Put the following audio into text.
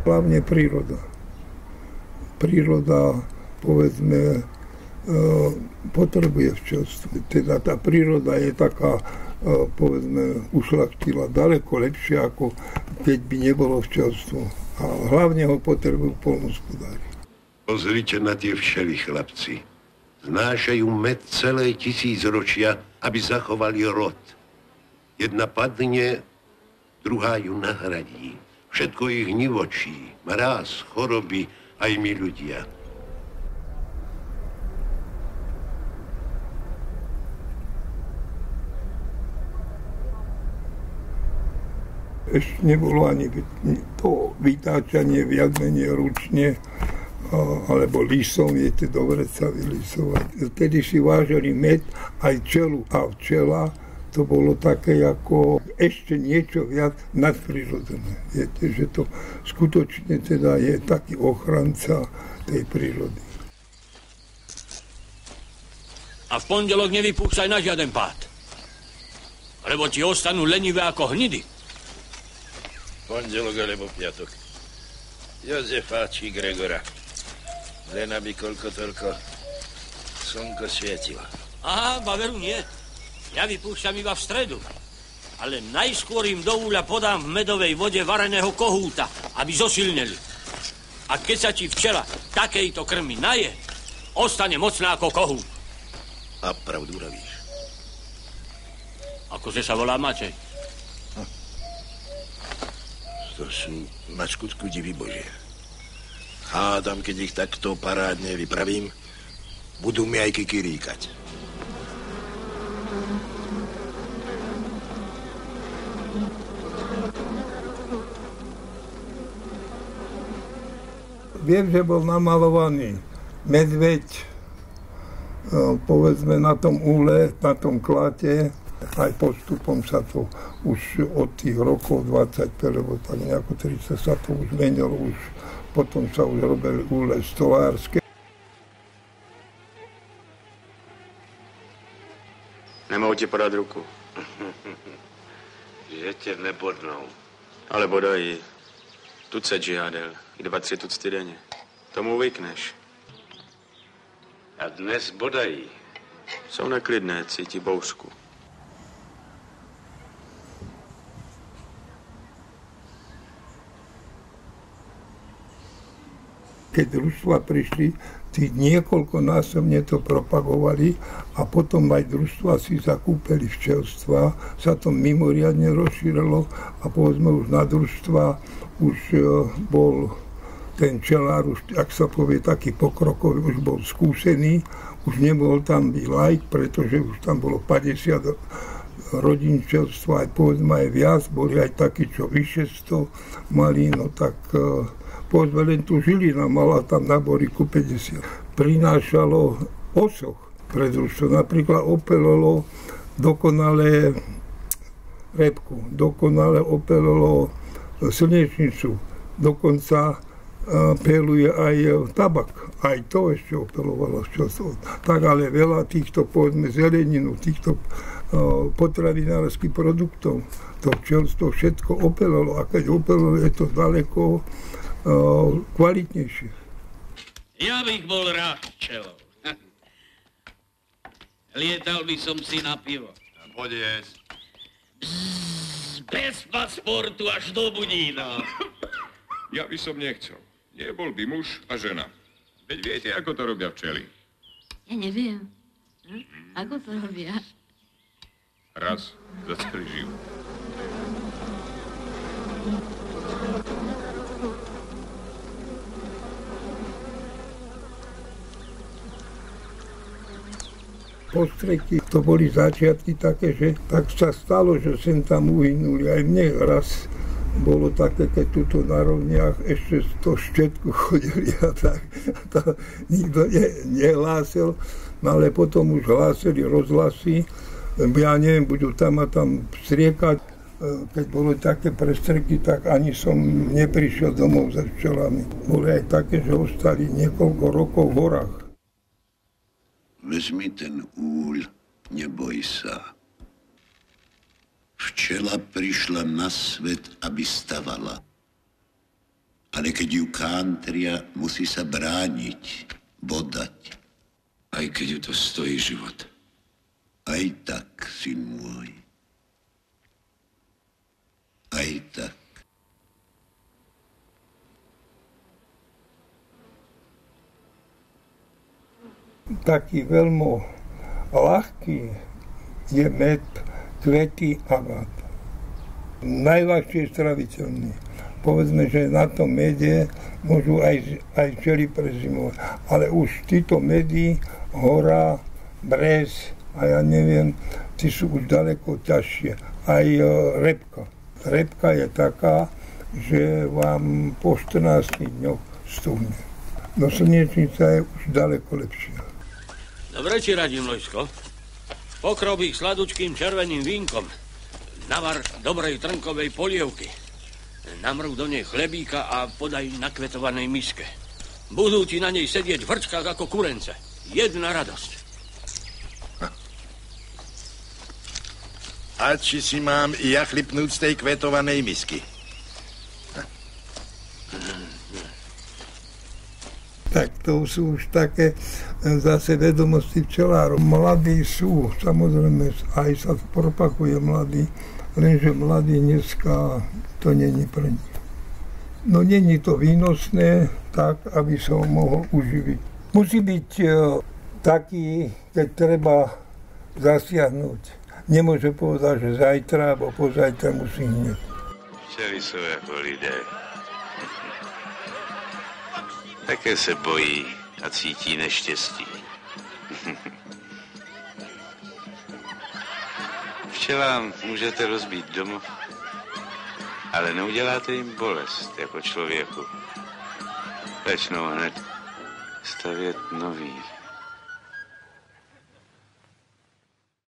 Hlavne príroda. Príroda, povedzme, potrebuje včelstvo. Teda tá príroda je taká, povedzme, ušľachtila daleko lepšie, ako keď by nebolo včelstvo. A hlavne ho potrebujú poľnohospodári. Pozrite na tie včely, chlapci. Znášajú med celé tisícročia, aby zachovali rod. Jedna padne, druhá ju nahradí. Všetko ich nivočí, mráz, choroby, aj my ľudia. Ešte nebolo ani to vytáčanie viac menej ručne, alebo lísom, viete, dobre sa vylisovať. Vtedy si vážili med, aj čelu a včela. To bolo také ako ešte niečo viac nadprirodzené. Viete, že to skutočne teda je taký ochranca tej prírody. A v pondelok nevypúšťaj na žiaden pád. Lebo ti ostanú lenivé ako hnidy. Pondelok alebo piatok. Jozefáči Gregora. Len aby koľko toľko slnko svietilo. Aha, baveru nie. Ja vypúšťam iba v stredu. Ale najskôr im do úľa podám v medovej vode vareného kohúta, aby zosilneli. A keď sa ti včela takejto krmy naje, ostane mocná ako kohút. A pravdu vravíš. Akože sa volá Matej. To sú na skutku divy Božie. Hádam, keď ich takto parádne vypravím, budú mi aj kikiríkať. Viem, že bol namalovaný medveď, povedzme na tom úle, na tom kláte. Aj postupom sa to už od tých rokov 25, lebo tak nejako 30 sa to už menilo, už potom sa už robili úle stolárske. Nemohu ti podat ruku. Že tě nebodnou. Ale bodají. Tucet žádel. I 2-3 tucty denně. Tomu vykneš. A dnes bodají. Jsou neklidné, cítí bouřku. Keď družstva prišli, tí niekoľkonásobne to propagovali a potom aj družstva si zakúpili včelstva, sa to mimoriadne rozšírilo a povedzme už na družstva už bol ten čelár, už, ak sa povie, taký pokrokový, už bol skúsený, už nemohol tam byť laik, pretože už tam bolo 50 rodín včelstva, aj povedzme aj viac, boli aj takí, čo vyše 100 mali, no tak povedzme, len tu Žilina mala tam na Boríku 50. Prinášalo osoch pre družstvo. Napríklad opelilo dokonale repku, dokonale opelilo slnečnicu, dokonca peluje aj tabak. Aj to ešte opelovalo včelstvo. Tak ale veľa týchto, povedzme, zeleninu, týchto potravinárskych produktov, to včelstvo všetko opelilo. A keď opelilo, je to daleko kvalitnejšie. Ja bych bol rád včelou. Lietal by som si na pivo. A poď jesť. Bez pasportu až do Budína. Ja by som nechcel. Nebol by muž a žena. Veď viete, ako to robia včely? Ja neviem. Ako to robia? Raz za celý život. Postreky, to boli začiatky také, že tak sa stalo, že sem tam uhynuli. Aj mne raz bolo také, keď tuto na rovniach ešte to štetku chodili a tak. To nikto nehlásil, no ale potom už hlásili rozhlasy. Ja neviem, budú tam a tam striekať. Keď boli také prestreky, tak ani som neprišiel domov za včelami. Boli aj také, že ostali niekoľko rokov v horách. Vezmi ten úľ, neboj sa. Včela prišla na svet, aby stavala. Ale keď ju kántria, musí sa brániť, bodať. Aj keď ju to stojí život. Aj tak, syn môj. Aj tak. Taký veľmi ľahký je med, kvety agát. Najľahšie straviteľný. Povedzme, že na tom mede môžu aj včely prezimovať. Ale už títo medy, hora, brez a ja neviem, tí sú už daleko ťažšie. Aj repka. Repka je taká, že vám po 14 dňoch stúhne. No slnečnica je už daleko lepšia. Dobre ti radím, Lojsko. Pokrob ich sladučkým červeným vínkom. Navar dobrej trnkovej polievky. Namrv do nej chlebíka a podaj na kvetovanej miske. Budú ti na nej sedieť v hrčkách ako kurence. Jedna radosť. A či si mám i ja chlipnúť z tej kvetovanej misky? Tak to sú už také zase vedomosti včelárov. Mladí sú, samozrejme, aj sa propaguje mladí, lenže mladí dneska to není pre nich. No není to výnosné tak, aby sa ho mohol uživiť. Musí byť taký, keď treba zasiahnuť. Nemôže povedať, že zajtra alebo pozajtra musí hneď. Včely jsou jako lidé. Také se bojí a cítí neštěstí. Včelám můžete rozbít domov, ale neuděláte jim bolest jako člověku. Začnou hned stavět nový.